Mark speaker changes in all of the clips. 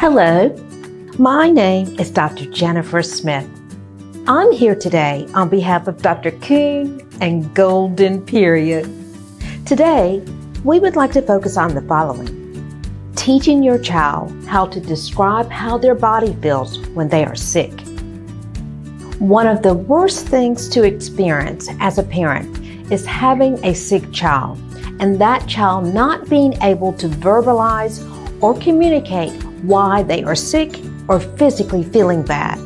Speaker 1: Hello, my name is Dr. Jennifer Smith. I'm here today on behalf of Dr. King and Golden Period. Today, we would like to focus on the following: teaching your child how to describe how their body feels when they are sick. One of the worst things to experience as a parent is having a sick child, and that child not being able to verbalize or communicate why they are sick or physically feeling bad.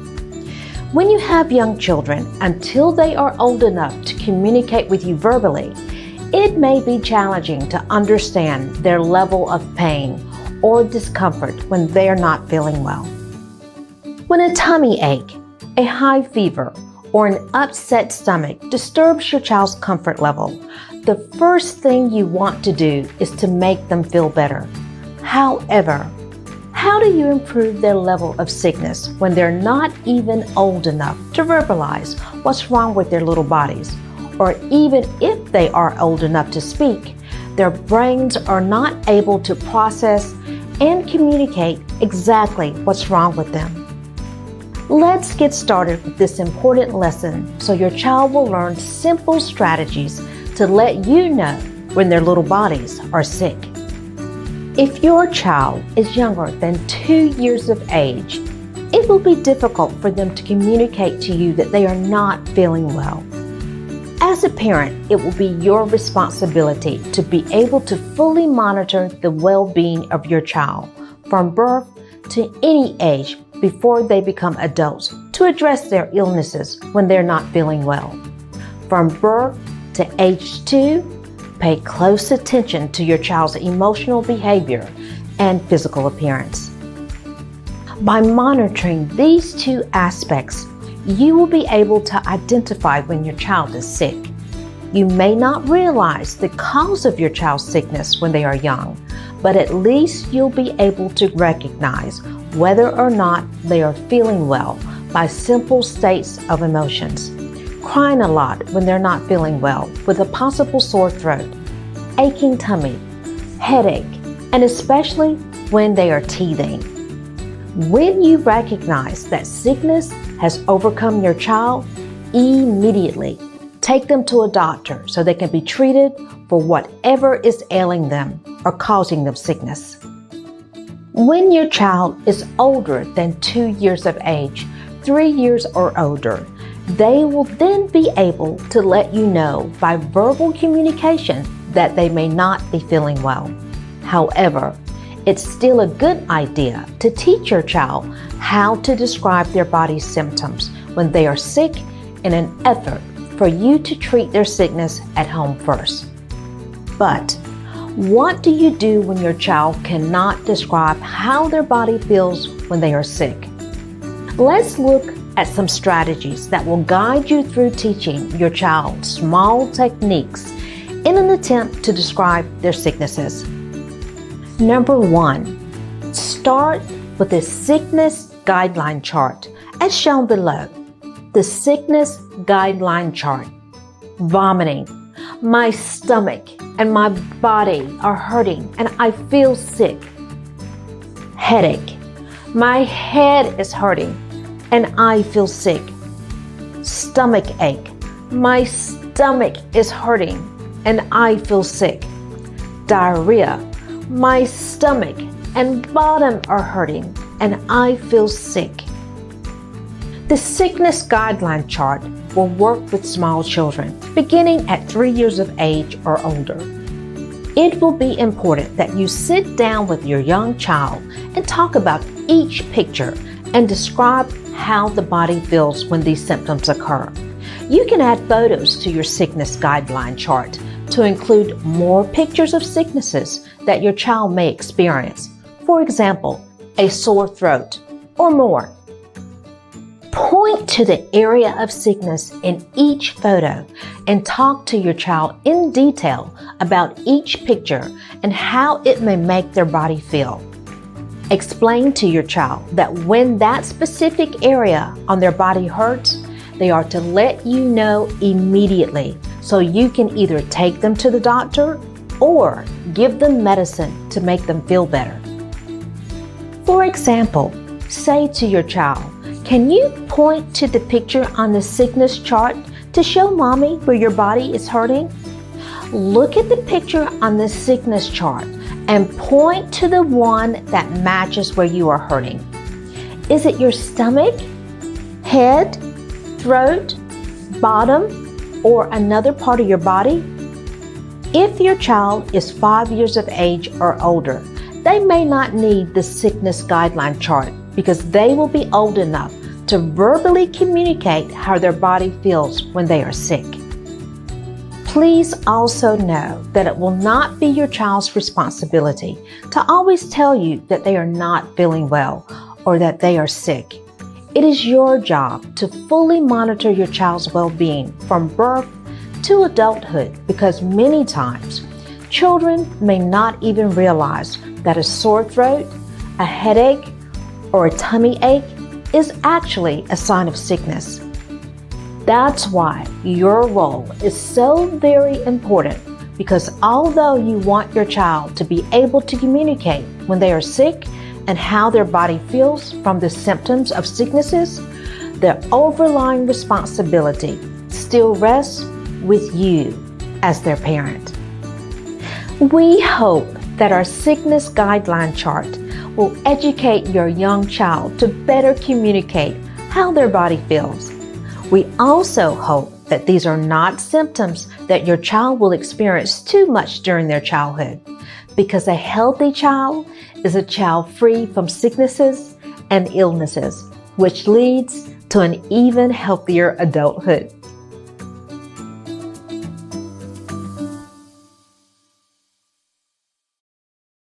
Speaker 1: When you have young children, until they are old enough to communicate with you verbally, it may be challenging to understand their level of pain or discomfort when they're not feeling well. When a tummy ache, a high fever, or an upset stomach disturbs your child's comfort level, the first thing you want to do is to make them feel better. However, how do you improve their level of sickness when they're not even old enough to verbalize what's wrong with their little bodies? Or even if they are old enough to speak, their brains are not able to process and communicate exactly what's wrong with them. Let's get started with this important lesson so your child will learn simple strategies to let you know when their little bodies are sick. If your child is younger than 2 years of age, it will be difficult for them to communicate to you that they are not feeling well. As a parent, it will be your responsibility to be able to fully monitor the well-being of your child from birth to any age before they become adults to address their illnesses when they're not feeling well. From birth to age 2, pay close attention to your child's emotional behavior and physical appearance. By monitoring these two aspects, you will be able to identify when your child is sick. You may not realize the cause of your child's sickness when they are young, but at least you'll be able to recognize whether or not they are feeling well by simple states of emotions. Crying a lot when they're not feeling well, with a possible sore throat, aching tummy, headache, and especially when they are teething. When you recognize that sickness has overcome your child, immediately take them to a doctor so they can be treated for whatever is ailing them or causing them sickness. When your child is older than 2 years of age, 3 years or older, they will then be able to let you know by verbal communication that they may not be feeling well. However, it's still a good idea to teach your child how to describe their body's symptoms when they are sick in an effort for you to treat their sickness at home first. But what do you do when your child cannot describe how their body feels when they are sick? Let's look at some strategies that will guide you through teaching your child small techniques in an attempt to describe their sicknesses. Number 1, start with a sickness guideline chart as shown below. The sickness guideline chart. Vomiting. My stomach and my body are hurting and I feel sick. Headache. My head is hurting and I feel sick. Stomach ache. My stomach is hurting and I feel sick. Diarrhea. My stomach and bottom are hurting and I feel sick. The sickness guideline chart will work with small children beginning at 3 years of age or older. It will be important that you sit down with your young child and talk about each picture and describe how the body feels when these symptoms occur. You can add photos to your sickness guideline chart to include more pictures of sicknesses that your child may experience. For example, a sore throat or more. Point to the area of sickness in each photo and talk to your child in detail about each picture and how it may make their body feel. Explain to your child that when that specific area on their body hurts, they are to let you know immediately so you can either take them to the doctor or give them medicine to make them feel better. For example, say to your child, "Can you point to the picture on the sickness chart to show mommy where your body is hurting?" Look at the picture on the sickness chart and point to the one that matches where you are hurting. Is it your stomach, head, throat, bottom, or another part of your body? If your child is 5 years of age or older, they may not need the sickness guideline chart because they will be old enough to verbally communicate how their body feels when they are sick. Please also know that it will not be your child's responsibility to always tell you that they are not feeling well or that they are sick. It is your job to fully monitor your child's well-being from birth to adulthood because many times children may not even realize that a sore throat, a headache, or a tummy ache is actually a sign of sickness. That's why your role is so very important because although you want your child to be able to communicate when they are sick and how their body feels from the symptoms of sicknesses, the overlying responsibility still rests with you as their parent. We hope that our sickness guideline chart will educate your young child to better communicate how their body feels. We also hope that these are not symptoms that your child will experience too much during their childhood, because a healthy child is a child free from sicknesses and illnesses, which leads to an even healthier adulthood.